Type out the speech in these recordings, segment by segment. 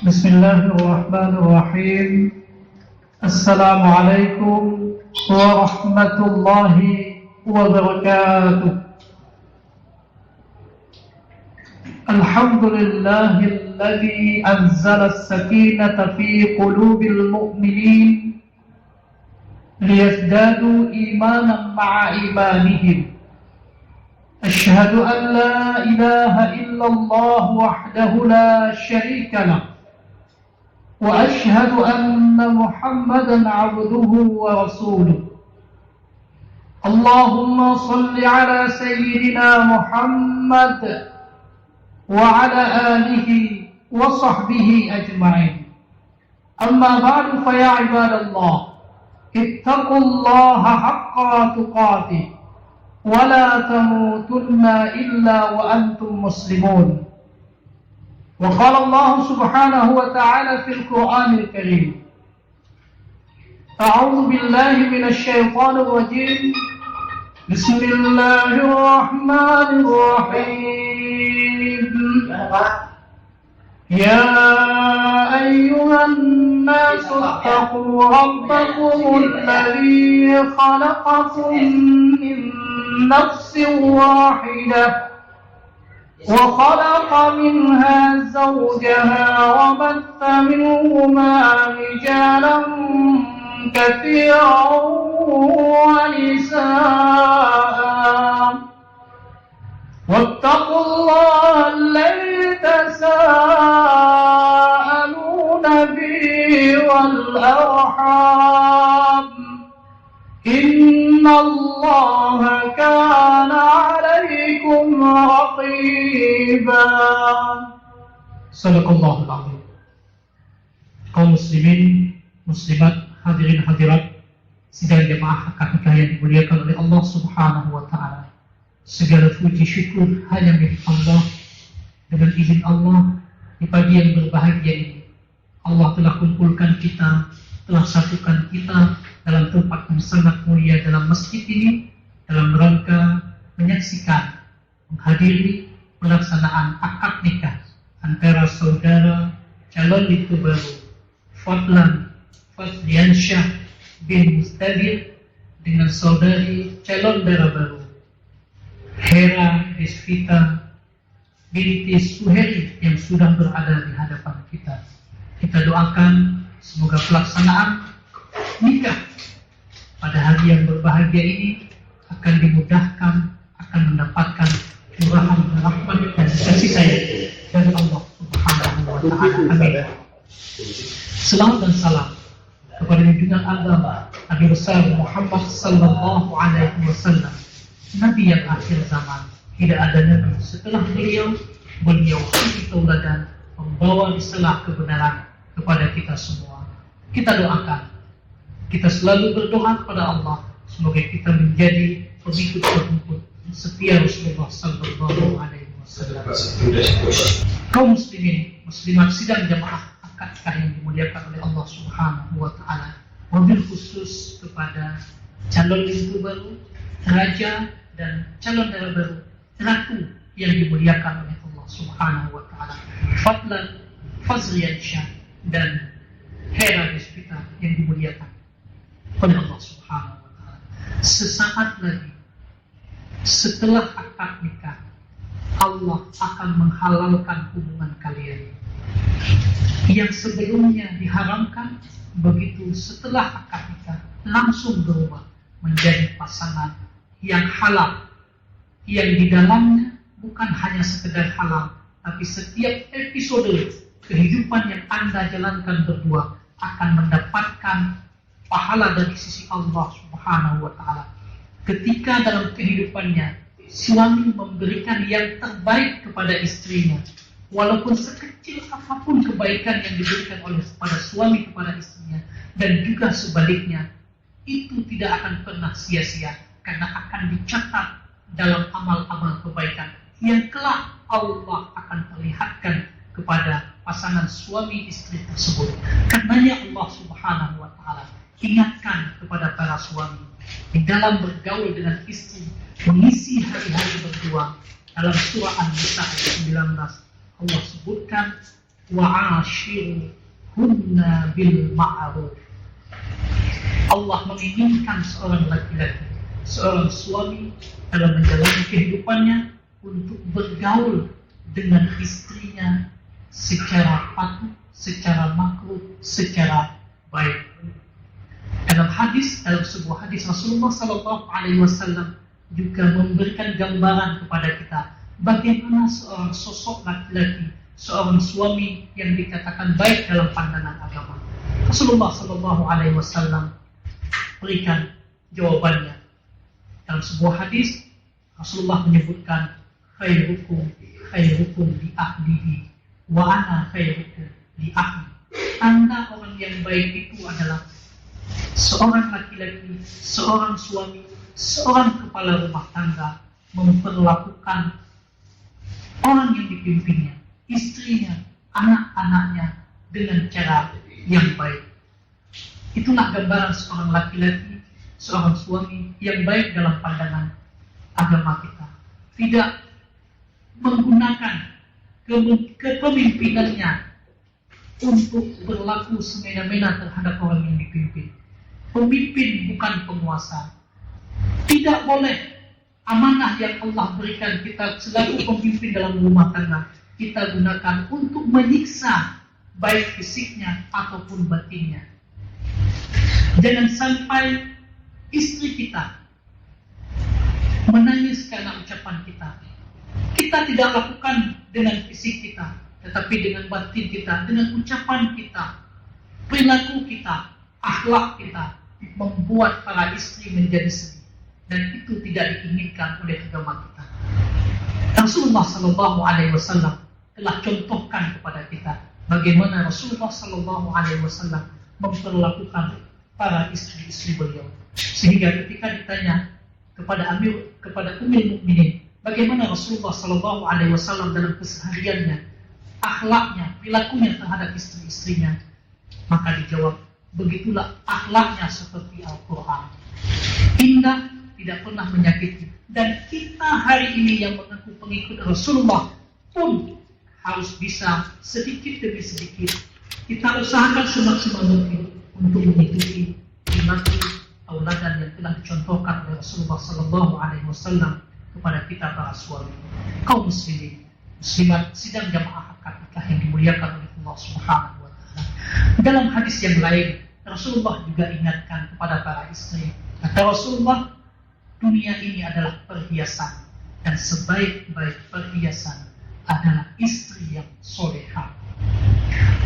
Bismillahirrahmanirrahim. Assalamualaikum warahmatullahi wabarakatuh. Alhamdulillahilladzi anzala as-sakinata fi qulubil mu'minin liyazdadu imanan ma'a imanihim. Asyhadu an la ilaha illallah wahdahu la syarika lah. وأشهد أن محمدا عبده ورسوله. اللهم صل على سيدنا محمد وعلى آله وصحبه أجمعين. أما بعد فيا عباد الله اتقوا الله حق تقاته ولا تموتن إلا وأنتم مسلمون. وقال الله سبحانه وتعالى في القرآن الكريم: أعوذ بالله من الشيطان الرجيم. بسم الله الرحمن الرحيم. يا أيها الناس اتقوا ربكم الذي خلقكم من نفس واحدة وخلق منها زوجها وبث منهما رجالا كثيرا ونساء واتقوا الله الذي تساءلون به والأرحام إن الله كان عليكم رقيبا. Sadaqallahul Azim. Kaum muslimin, muslimat, hadirin hadirat, sidang jemaah akad nikah yang dimuliakan oleh Allah Subhanahu wa taala. Segala puji syukur hanya milik Allah. Dengan izin Allah, di pagi yang berbahagia ini, Allah telah kumpulkan kita, telah satukan kita dalam tempat yang sangat mulia dalam masjid ini dalam rangka menyaksikan, menghadiri pelaksanaan akad nikah antara saudara calon itu baru Fadlan Fadliansyah bin Mustadir dengan saudari calon dara baru Hera Desvita binti Suheri yang sudah berada di hadapan kita. Kita doakan semoga pelaksanaan nikah pada hari yang berbahagia ini akan dimudahkan, akan mendapatkan curahan rahmat dan kasih sayang dari Allah Subhanahu wa taala. Amin. Salam dan salam kepada junjungan agama Nabi besar Muhammad sallallahu alaihi wasallam, Nabi yang akhir zaman. Tidak ada nabi setelah beliau. Beliau suri tauladan, membawa risalah kebenaran kepada kita semua. Kita doakan, kita selalu berdoa kepada Allah semoga kita menjadi pengikut setia Rasulullah sallallahu alaihi wasallam. Kaum muslimin, muslimat sidang jamaah akad nikah yang dimuliakan oleh Allah Subhanahu wa taala. Wabil khusus kepada calon lintu baru, raja dan calon dara baru, ratu yang dimuliakan oleh Allah Subhanahu wa taala. Fadlan Fadliansyah dan Hera Desvita yang dimuliakan oleh Allah Subhanahu wa taala. Sesaat lagi setelah akad nikah, Allah akan menghalalkan hubungan kalian yang sebelumnya diharamkan. Begitu setelah akad nikah langsung berubah menjadi pasangan yang halal, yang di dalamnya bukan hanya sekedar halal, tapi setiap episode kehidupan yang Anda jalankan berdua akan mendapatkan pahala dari sisi Allah Subhanahu wa taala. Ketika dalam kehidupannya suami memberikan yang terbaik kepada istrinya, walaupun sekecil apapun kebaikan yang diberikan oleh pada suami kepada istrinya, dan juga sebaliknya, itu tidak akan pernah sia-sia karena akan dicatat dalam amal-amal kebaikan yang kelak Allah akan perlihatkan kepada pasangan suami istri tersebut. Karenanya Allah Subhanahu wa taala ingatkan kepada para suami di dalam bergaul dengan istri, mengisi hari-hari berdua. Dalam surah An-Nisa ayat 19 Allah sebutkan wa'ashiruhunna bil ma'ruf. Allah menginginkan seorang laki-laki, seorang suami dalam menjalani kehidupannya untuk bergaul dengan istrinya secara patuh, secara makruh, secara baik. Dalam sebuah hadis Rasulullah SAW juga memberikan gambaran kepada kita bagaimana seorang sosok laki-laki, seorang suami yang dikatakan baik dalam pandangan agama. Rasulullah SAW berikan jawabannya. Dalam sebuah hadis Rasulullah menyebutkan khairukum li ahlihi wa ana khairukum li ahli. Tanda orang yang baik itu adalah seorang laki-laki, seorang suami, seorang kepala rumah tangga memperlakukan orang yang dipimpinnya, istrinya, anak-anaknya dengan cara yang baik. Itulah gambaran seorang laki-laki, seorang suami yang baik dalam pandangan agama kita. Tidak menggunakan kepemimpinannya untuk berlaku semena-mena terhadap orang yang dipimpin. Pemimpin bukan penguasa. Tidak boleh amanah yang Allah berikan kita selaku pemimpin dalam rumah tangga kita gunakan untuk menyiksa baik fisiknya ataupun batinnya. Jangan sampai istri kita menangis karena ucapan kita. Kita tidak lakukan dengan fisik kita, tetapi dengan batin kita, dengan ucapan kita, perilaku kita, akhlak kita membuat para istri menjadi sedih, dan itu tidak diinginkan oleh agama kita. Rasulullah SAW telah contohkan kepada kita bagaimana Rasulullah SAW memperlakukan para istri-istri beliau, sehingga ketika ditanya kepada Ummul Mukminin bagaimana Rasulullah SAW dalam kesehariannya, akhlaknya, perilakunya terhadap istri-istrinya, maka dijawab, begitulah akhlaknya seperti Al-Quran, indah, tidak pernah menyakiti. Dan kita hari ini yang mengaku pengikut Rasulullah pun harus bisa sedikit demi sedikit kita usahakan semaksimal mungkin untuk mengikuti perilaku tauladan yang telah dicontohkan oleh Rasulullah SAW kepada kita para suami. Kaum muslimin, muslimat, sidang jamaah akad nikah yang dimuliakan oleh Allah Subhanahu wa taala. Dalam hadis yang lain, Rasulullah juga ingatkan kepada para istri. Kata Rasulullah, dunia ini adalah perhiasan, dan sebaik-baik perhiasan adalah istri yang solehah.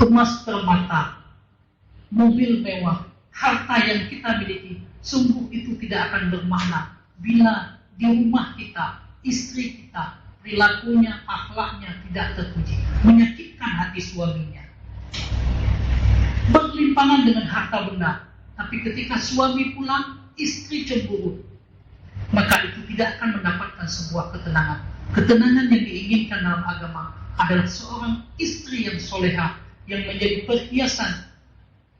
Emas permata, mobil mewah, harta yang kita miliki, sungguh itu tidak akan bermakna bila di rumah kita, istri kita, perilakunya, akhlaknya tidak terpuji, menyakitkan hati suaminya. Berlimpangan dengan harta benda, tapi ketika suami pulang, istri cemburu, maka itu tidak akan mendapatkan sebuah ketenangan. Ketenangan yang diinginkan dalam agama adalah seorang istri yang solehah, yang menjadi perhiasan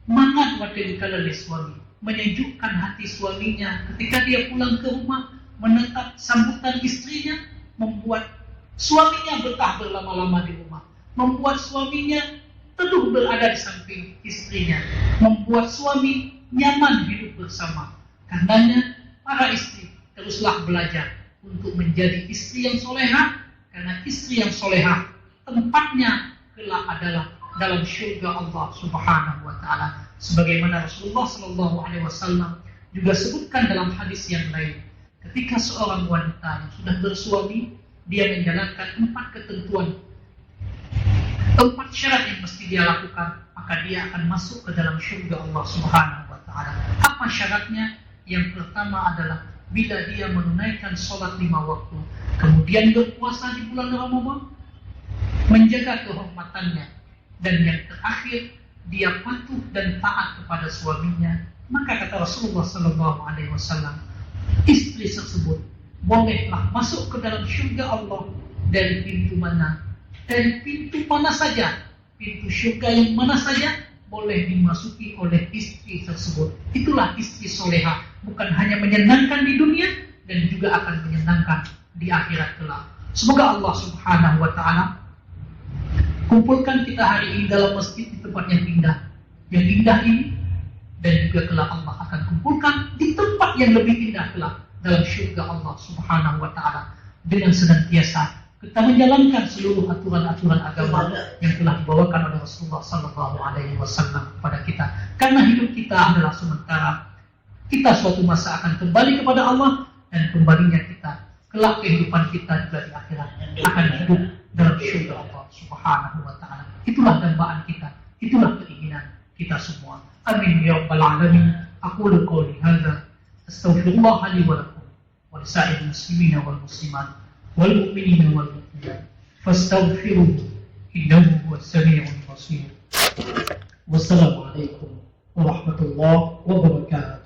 mangat wadil suami, menyejukkan hati suaminya ketika dia pulang ke rumah, menetap sambutan istrinya, membuat suaminya betah berlama-lama di rumah, membuat suaminya teduh berada di samping istrinya, membuat suami nyaman hidup bersama. Karenanya para istri teruslah belajar untuk menjadi istri yang solehah, karena istri yang solehah tempatnya kelak adalah dalam syurga Allah Subhanahu wa taala, sebagaimana Rasulullah SAW juga sebutkan dalam hadis yang lain, ketika seorang wanita yang sudah bersuami, dia menjalankan 4 ketentuan, 4 syarat yang mesti dia lakukan, maka dia akan masuk ke dalam syurga Allah Subhanahu wa taala. Apa syaratnya? Yang pertama adalah bila dia menunaikan sholat 5 waktu, kemudian berpuasa di bulan Ramadan, menjaga kehormatannya, dan yang terakhir dia patuh dan taat kepada suaminya, maka kata Rasulullah SAW, istri tersebut bolehlah masuk ke dalam syurga Allah dari pintu mana? Dari pintu mana saja, pintu syurga yang mana saja boleh dimasuki oleh istri tersebut. Itulah istri solehah, bukan hanya menyenangkan di dunia, dan juga akan menyenangkan di akhirat kelak. Semoga Allah Subhanahu wa taala Kumpulkan kita hari ini dalam masjid di tempat yang indah ini, dan juga kelak Allah akan kumpulkan di tempat yang lebih indah kelak dalam syurga Allah Subhanahu wa Ta'ala, dengan senantiasa kita menjalankan seluruh aturan-aturan agama yang telah dibawakan oleh Rasulullah Sallallahu Alaihi Wasallam kepada kita. Karena hidup kita adalah sementara, kita suatu masa akan kembali kepada Allah, dan kembalinya kita kelak kehidupan kita juga di akhirat akan hidup dalam syurga Allah Subhanahu wa Ta'ala. Itulah dambaan kita, itulah keinginan kita semua. Amin ya rabbal alamin. Aqulu qawli hadza astaghfirullah li wa lakum wa lisa'il muslimina wal muslimat wal mu'minina wal mu'minat fastaghfiruhu innahu huwas samiul basir. Wassalamu alaikum warahmatullahi wabarakatuh.